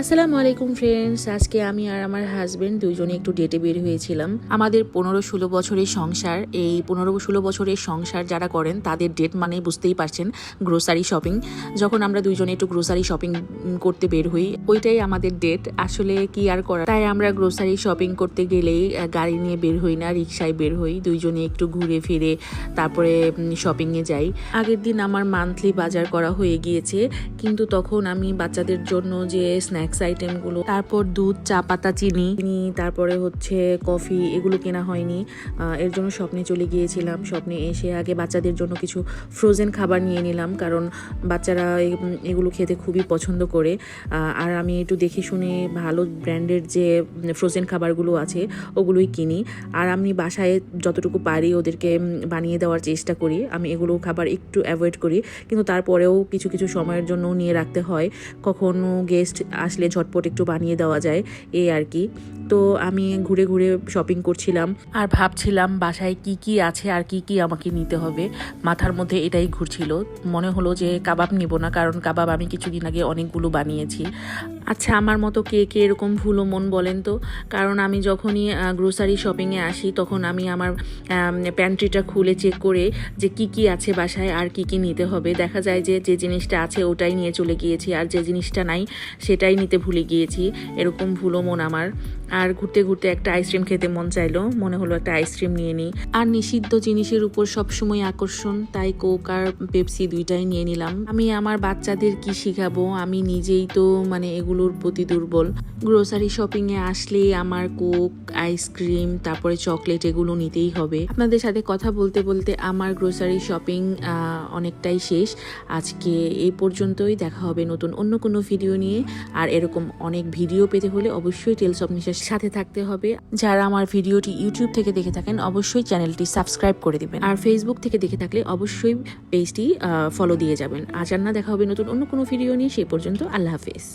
আসসালামু আলাইকুম ফ্রেন্ডস, আজকে আমি আর আমার হাজবেন্ড দুইজনে একটু ডেটে বের হয়েছিলাম। আমাদের 15-16 বছরের সংসার। এই 15-16 বছরের সংসার যারা করেন তাদের ডেট মানে বুঝতেই পারছেন, গ্রোসারি শপিং। যখন আমরা দুইজনে একটু গ্রোসারি শপিং করতে বের হই, ওইটাই আমাদের ডেট। আসলে কি আর করা, তাই আমরা গ্রোসারি শপিং করতে গেলেই গাড়ি নিয়ে বের হই না, রিক্সায় বের হই। দুইজনে একটু ঘুরে ফিরে তারপরে শপিংয়ে যাই। আগের দিন আমার মান্থলি বাজার করা হয়ে গিয়েছে, কিন্তু তখন আমি বাচ্চাদের জন্য যে স্ন্যাক্স আইটেমগুলো, তারপর দুধ, চা পাতা, চিনি, তারপরে হচ্ছে কফি, এগুলো কেনা হয়নি। এর জন্য স্বপ্নে চলে গিয়েছিলাম। স্বপ্নে এসে আগে বাচ্চাদের জন্য কিছু ফ্রোজেন খাবার নিয়ে নিলাম, কারণ বাচ্চারা এগুলো খেতে খুবই পছন্দ করে। আর আমি একটু দেখে শুনে ভালো ব্র্যান্ডের যে ফ্রোজেন খাবারগুলো আছে ওগুলোই কিনি। আর আমি বাসায় যতটুকু পারি ওদেরকে বানিয়ে দেওয়ার চেষ্টা করি। আমি এগুলো খাবার একটু অ্যাভয়েড করি, কিন্তু তারপরেও কিছু কিছু সময়ের জন্য নিয়ে রাখতে হয়। কখনো গেস্ট আসলে ঝটপট একটু বানিয়ে দেওয়া যায়, এই আর কি। তো আমি ঘুরে ঘুরে শপিং করছিলাম আর ভাবছিলাম বাসায় কি কি আছে আর কি কি আমাকে নিতে হবে। মাথার মধ্যে এটাই ঘুরছিল। মনে হলো যে কাবাব নিব না, কারণ কাবাব আমি কিছুদিন আগে অনেকগুলো বানিয়েছি। আচ্ছা, আমার মতো কে কে এরকম ভুলো মন বলেন তো? কারণ আমি যখনই গ্রোসারি শপিংয়ে আসি তখন আমি আমার প্যান্ট্রিটা খুলে চেক করে যে কি কি আছে বাসায় আর কি কি নিতে হবে। দেখা যায় যে যে জিনিসটা আছে ওটাই নিয়ে চলে গিয়েছি, আর যে জিনিসটা নাই সেটাই নিতে ভুলে গিয়েছি। এরকম ভুলো মন আমার। আর ঘুরতে ঘুরতে একটা আইসক্রিম খেতে মন চাইলো, মনে হলো একটা আইসক্রিম নিয়ে নিই। আর নিষিদ্ধ জিনিসের উপর সবসময় আকর্ষণ, তাই কোক আর পেপসি দুইটাই নিয়ে নিলাম। আমি আমার বাচ্চাদের কি শিখাবো, আমি নিজেই তো এগুলোর প্রতি দুর্বল। গ্রোসারি শপিংয়ে আসলে আমার কোক, আইসক্রিম, তারপরে চকলেট এগুলো নিতেই হবে। আপনাদের সাথে কথা বলতে বলতে আমার গ্রোসারি শপিং অনেকটাই শেষ। আজকে এই পর্যন্তই। দেখা হবে নতুন অন্য কোনো ভিডিও নিয়ে। আর এরকম অনেক ভিডিও পেতে হলে অবশ্যই টেলস অফ নিশার সাথে থাকতে হবে। যারা আমার ভিডিওটি ইউটিউব থেকে দেখে থাকেন অবশ্যই চ্যানেলটি সাবস্ক্রাইব করে দিবেন, আর ফেসবুক থেকে দেখে থাকলে অবশ্যই পেজটি ফলো দিয়ে যাবেন। আজ আর না, দেখা হবে নতুন অন্য কোনো ভিডিও নিয়ে। সেই পর্যন্ত আল্লাহ হাফেজ।